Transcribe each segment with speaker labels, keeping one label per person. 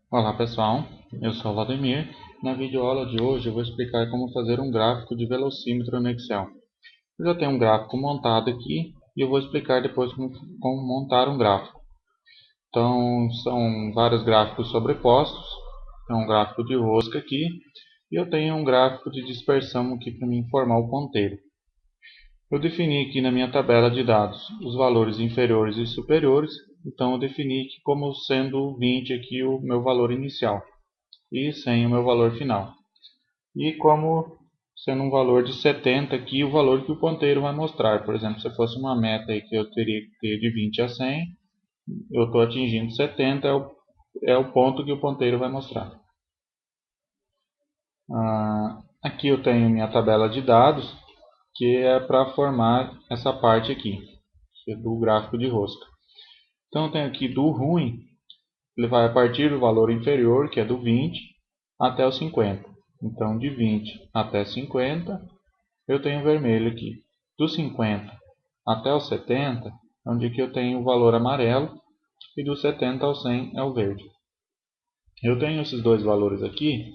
Speaker 1: Olá pessoal, eu sou o Vladimir. Na videoaula de hoje eu vou explicar como fazer um gráfico de velocímetro no Excel. Eu já tenho um gráfico montado aqui e eu vou explicar depois como montar um gráfico. Então são vários gráficos sobrepostos, tem um gráfico de rosca aqui e eu tenho um gráfico de dispersão aqui para me informar o ponteiro. Eu defini aqui na minha tabela de dados os valores inferiores e superiores, então eu defini aqui como sendo 20 aqui o meu valor inicial e 100 o meu valor final. E como sendo um valor de 70 aqui o valor que o ponteiro vai mostrar. Por exemplo, se fosse uma meta aí que eu teria que ter de 20 a 100, eu estou atingindo 70, é o ponto que o ponteiro vai mostrar. Aqui eu tenho minha tabela de dados, que é para formar essa parte aqui, que é do gráfico de rosca. Então eu tenho aqui do ruim, ele vai a partir do valor inferior, que é do 20, até o 50. Então, de 20 até 50, eu tenho vermelho aqui. Do 50 até o 70, é onde que eu tenho o valor amarelo, e do 70 ao 100 é o verde. Eu tenho esses dois valores aqui,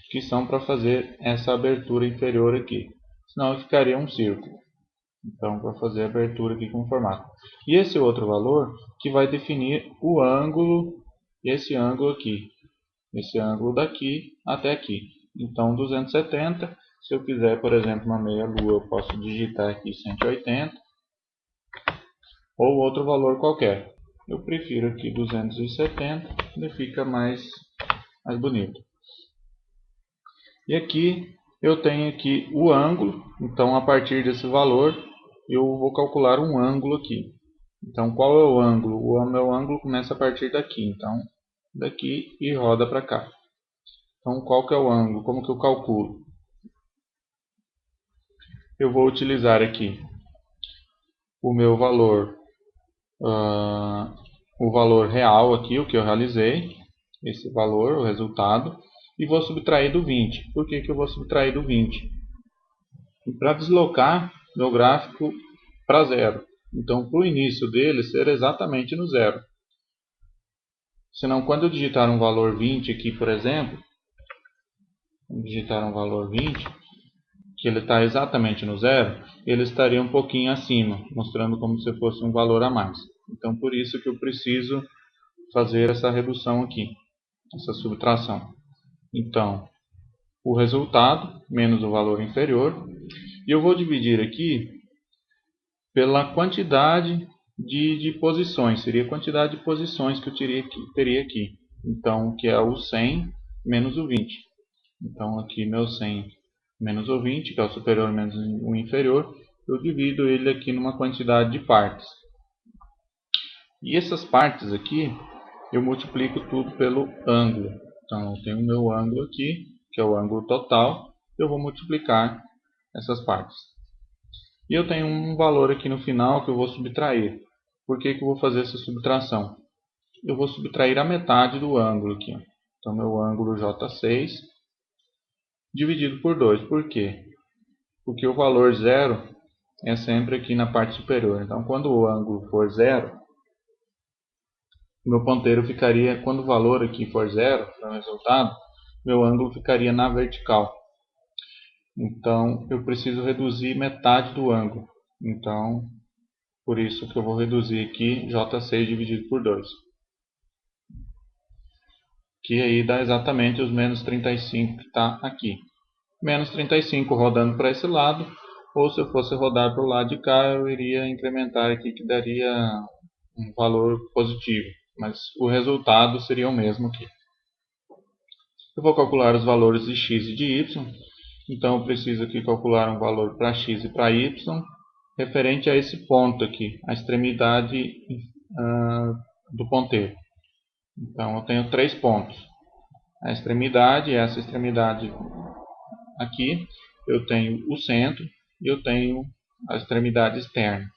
Speaker 1: que são para fazer essa abertura inferior aqui. Senão ficaria um círculo. Então, para fazer a abertura aqui com formato. E esse outro valor que vai definir o ângulo, esse ângulo aqui. Esse ângulo daqui até aqui. Então, 270. Se eu quiser, por exemplo, uma meia-lua, eu posso digitar aqui 180. Ou outro valor qualquer. Eu prefiro aqui 270, ele fica mais bonito. E aqui eu tenho aqui o ângulo, então a partir desse valor eu vou calcular um ângulo aqui. Então qual é o ângulo? O meu ângulo começa a partir daqui, então daqui e roda para cá. Então qual que é o ângulo? Como que eu calculo? Eu vou utilizar aqui o meu valor, o valor real aqui, o que eu realizei, esse valor, o resultado, e vou subtrair do 20. Por que eu vou subtrair do 20? Para deslocar meu gráfico para zero. Então, para o início dele ser exatamente no zero. Senão, quando eu digitar um valor 20 aqui, por exemplo, digitar um valor 20, que ele está exatamente no zero, ele estaria um pouquinho acima, mostrando como se fosse um valor a mais. Então, por isso que eu preciso fazer essa redução aqui, essa subtração. Então, o resultado menos o valor inferior, e eu vou dividir aqui pela quantidade de posições, seria a quantidade de posições que eu teria aqui. Então, que é o 100 menos o 20. Então, aqui meu 100 menos o 20, que é o superior menos o inferior, eu divido ele aqui numa quantidade de partes. E essas partes aqui, eu multiplico tudo pelo ângulo. Então, eu tenho o meu ângulo aqui, que é o ângulo total, eu vou multiplicar essas partes. E eu tenho um valor aqui no final que eu vou subtrair. Por que eu vou fazer essa subtração? Eu vou subtrair a metade do ângulo aqui. Então, meu ângulo J6 dividido por 2. Por quê? Porque o valor zero é sempre aqui na parte superior. Então, quando o ângulo for zero, meu ponteiro ficaria, quando o valor aqui for zero, para o resultado, meu ângulo ficaria na vertical. Então, eu preciso reduzir metade do ângulo. Então, por isso que eu vou reduzir aqui J6 dividido por 2. Que aí dá exatamente os menos 35 que está aqui. Menos 35 rodando para esse lado, ou se eu fosse rodar para o lado de cá, eu iria incrementar aqui que daria um valor positivo. Mas o resultado seria o mesmo aqui. Eu vou calcular os valores de x e de y. Então eu preciso aqui calcular um valor para x e para y, referente a esse ponto aqui, a extremidade do ponteiro. Então eu tenho 3 pontos. A extremidade, essa extremidade aqui, eu tenho o centro e eu tenho a extremidade externa.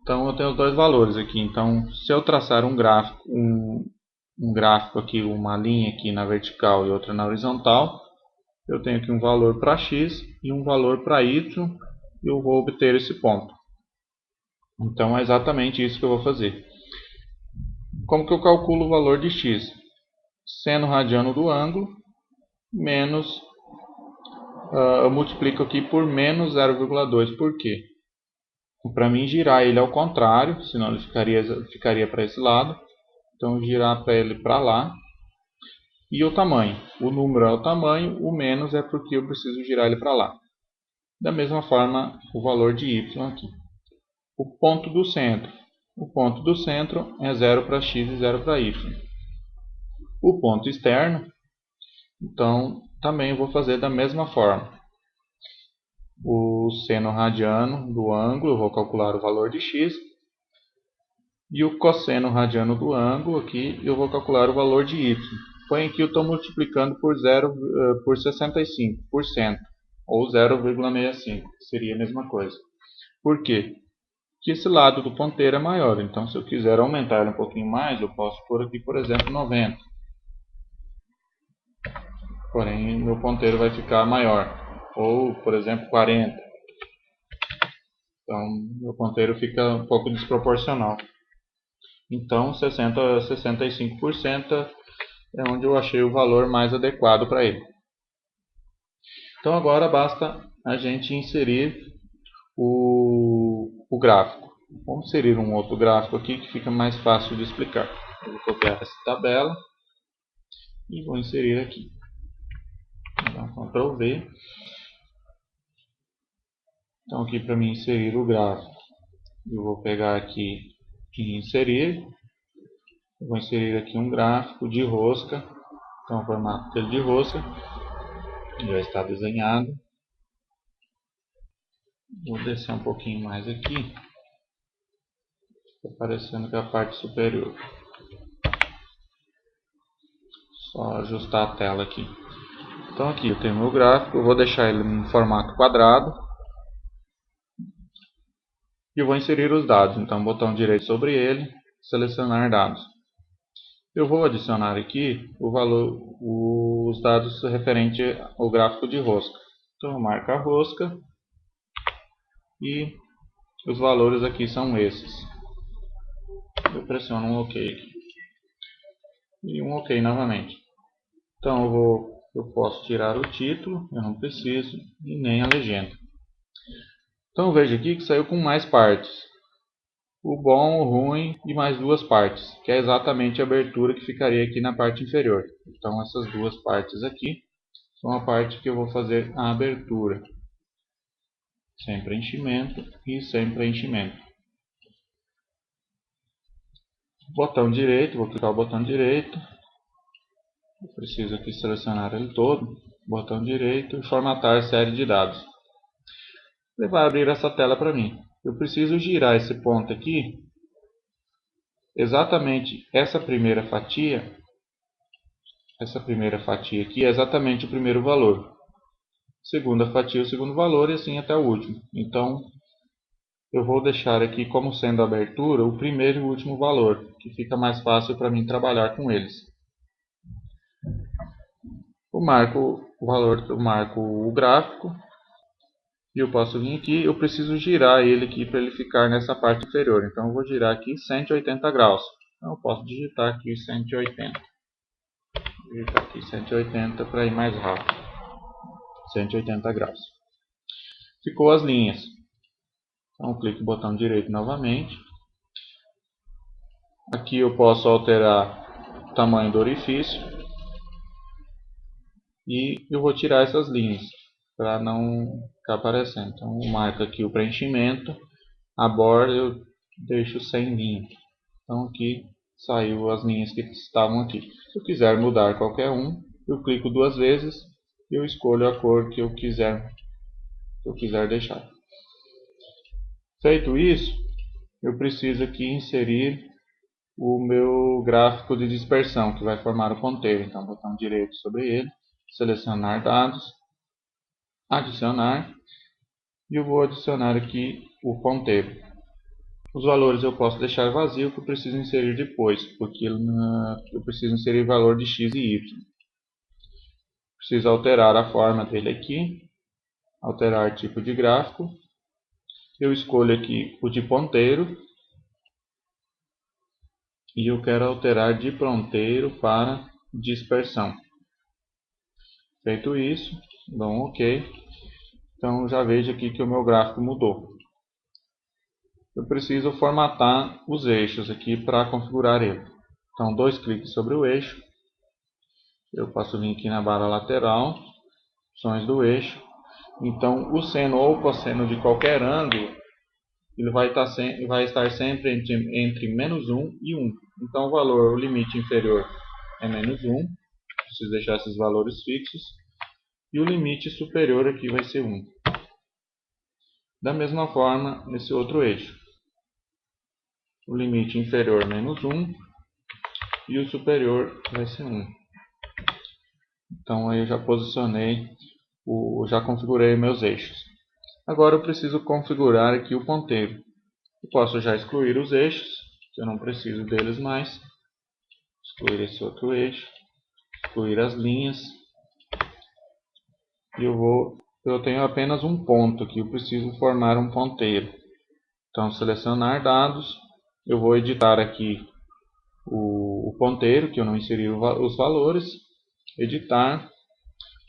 Speaker 1: Então eu tenho os dois valores aqui. Então se eu traçar um gráfico, um gráfico aqui, uma linha aqui na vertical e outra na horizontal, eu tenho aqui um valor para x e um valor para y, e eu vou obter esse ponto. Então é exatamente isso que eu vou fazer. Como que eu calculo o valor de x? Seno radiano do ângulo menos, eu multiplico aqui por menos 0,2. Por quê? Para mim girar ele ao contrário, senão ele ficaria para esse lado. Então girar para ele para lá. E o tamanho. O número é o tamanho, o menos é porque eu preciso girar ele para lá. Da mesma forma, o valor de y aqui. O ponto do centro. O ponto do centro é 0 para x e 0 para y. O ponto externo, então, também vou fazer da mesma forma. O seno radiano do ângulo, eu vou calcular o valor de x. E o cosseno radiano do ângulo, aqui, eu vou calcular o valor de y. Põe aqui, eu estou multiplicando por 65%, ou 0,65, seria a mesma coisa. Por quê? Porque esse lado do ponteiro é maior, então se eu quiser aumentar ele um pouquinho mais, eu posso pôr aqui, por exemplo, 90. Porém, meu ponteiro vai ficar maior, ou, por exemplo, 40. Então, meu ponteiro fica um pouco desproporcional. Então, 65% é onde eu achei o valor mais adequado para ele. Então agora basta a gente inserir o gráfico. Vamos inserir um outro gráfico aqui que fica mais fácil de explicar. Eu vou copiar essa tabela e vou inserir aqui. Vou dar um Ctrl V. Então aqui para mim inserir o gráfico, eu vou pegar aqui e inserir. Eu vou inserir aqui um gráfico de rosca. Então o formato dele de rosca já está desenhado. Vou descer um pouquinho mais aqui. Está aparecendo que é a parte superior. Só ajustar a tela aqui. Então aqui eu tenho meu gráfico. Eu vou deixar ele em formato quadrado. E eu vou inserir os dados. Então botão direito sobre ele. Selecionar dados. Eu vou adicionar aqui os dados referentes ao gráfico de rosca. Então eu marco a rosca. E os valores aqui são esses. Eu pressiono um OK aqui. E um OK novamente. Então eu posso tirar o título, eu não preciso, e nem a legenda. Então veja aqui que saiu com mais partes. O bom, o ruim e mais duas partes, que é exatamente a abertura que ficaria aqui na parte inferior. Então essas duas partes aqui são a parte que eu vou fazer a abertura. Sem preenchimento e sem preenchimento. Botão direito, vou clicar o botão direito. Eu preciso aqui selecionar ele todo. Botão direito e formatar série de dados. Ele vai abrir essa tela para mim. Eu preciso girar esse ponto aqui. Exatamente essa primeira fatia aqui é exatamente o primeiro valor. Segunda fatia, o segundo valor e assim até o último. Então, eu vou deixar aqui como sendo a abertura o primeiro e o último valor, que fica mais fácil para mim trabalhar com eles. Eu marco o gráfico. E eu posso vir aqui, eu preciso girar ele aqui para ele ficar nessa parte inferior. Então eu vou girar aqui 180 graus. Então eu posso digitar aqui 180. Digitar aqui 180 para ir mais rápido. 180 graus. Ficou as linhas. Então eu clico no botão direito novamente. Aqui eu posso alterar o tamanho do orifício. E eu vou tirar essas linhas para não ficar aparecendo. Então eu marco aqui o preenchimento. A borda eu deixo sem linha. Então aqui saiu as linhas que estavam aqui. Se eu quiser mudar qualquer um, eu clico duas vezes e eu escolho a cor que eu quiser deixar. Feito isso, eu preciso aqui inserir o meu gráfico de dispersão, que vai formar o ponteiro. Então botão direito sobre ele, selecionar dados, adicionar, e eu vou adicionar aqui o ponteiro. Os valores eu posso deixar vazio, que eu preciso inserir depois, porque eu preciso inserir valor de x e y. Preciso alterar a forma dele aqui, alterar tipo de gráfico. Eu escolho aqui o de ponteiro. e eu quero alterar de ponteiro para dispersão. Feito isso, dou um OK. Então já vejo aqui que o meu gráfico mudou. Eu preciso formatar os eixos aqui para configurar ele. Então, dois cliques sobre o eixo. Eu posso vir aqui na barra lateral, opções do eixo. Então, o seno ou cosseno de qualquer ângulo, ele vai estar sempre entre menos 1 e 1. Então, o limite inferior é menos 1. Preciso deixar esses valores fixos. E o limite superior aqui vai ser 1. Da mesma forma, nesse outro eixo. O limite inferior menos 1 e o superior vai ser 1. Então aí eu já posicionei, já configurei meus eixos. Agora eu preciso configurar aqui o ponteiro. Eu posso já excluir os eixos, que eu não preciso deles mais. Excluir esse outro eixo, excluir as linhas. E eu tenho apenas um ponto aqui, eu preciso formar um ponteiro. Então selecionar dados, eu vou editar aqui o ponteiro, que eu não inseri os valores, editar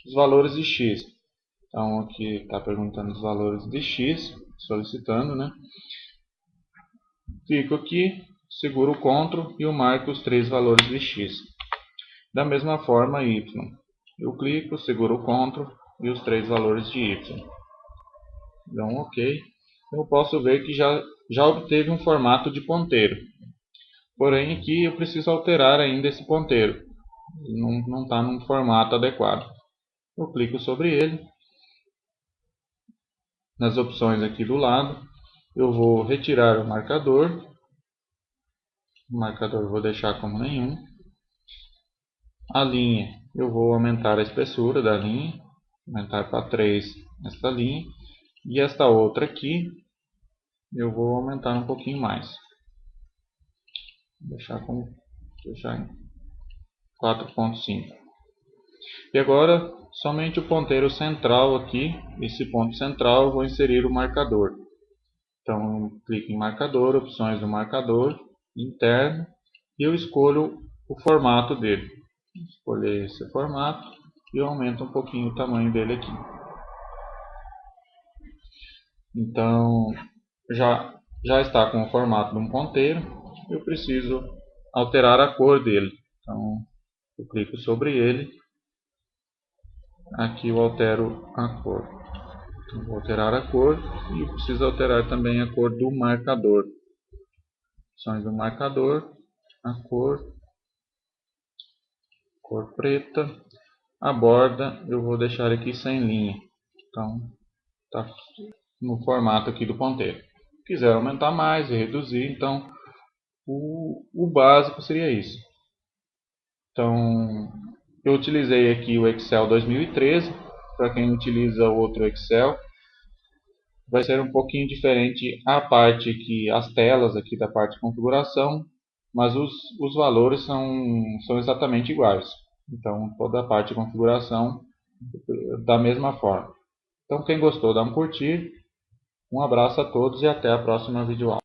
Speaker 1: os valores de x. Então aqui está perguntando os valores de x, solicitando, né? Clico aqui, seguro o CTRL e eu marco os 3 valores de x. Da mesma forma y. Eu clico, seguro o CTRL e os 3 valores de y. Dou um OK. Eu posso ver que já obteve um formato de ponteiro. Porém aqui eu preciso alterar ainda esse ponteiro. Não está num formato adequado. Eu clico sobre ele. Nas opções aqui do lado, eu vou retirar o marcador. O marcador eu vou deixar como nenhum. A linha, eu vou aumentar a espessura da linha. Aumentar para 3 esta linha. E esta outra aqui, eu vou aumentar um pouquinho mais. Deixar em 4.5. E agora, somente o ponteiro central aqui, esse ponto central, eu vou inserir o marcador. Então, eu clico em marcador, opções do marcador, interno, e eu escolho o formato dele. Escolher esse formato e eu aumento um pouquinho o tamanho dele aqui. Então, já está com o formato de um ponteiro, eu preciso alterar a cor dele. Então, eu clico sobre ele, aqui eu altero a cor. Então, vou alterar a cor e eu preciso alterar também a cor do marcador. Opções do marcador, a cor preta. A borda eu vou deixar aqui sem linha. Então, está no formato aqui do ponteiro. Se quiser aumentar mais e reduzir, então o básico seria isso. Então, eu utilizei aqui o Excel 2013. Para quem utiliza outro Excel, vai ser um pouquinho diferente a parte aqui, as telas aqui da parte de configuração, mas os valores são exatamente iguais. Então, toda a parte de configuração da mesma forma. Então, quem gostou, dá um curtir. Um abraço a todos e até a próxima videoaula.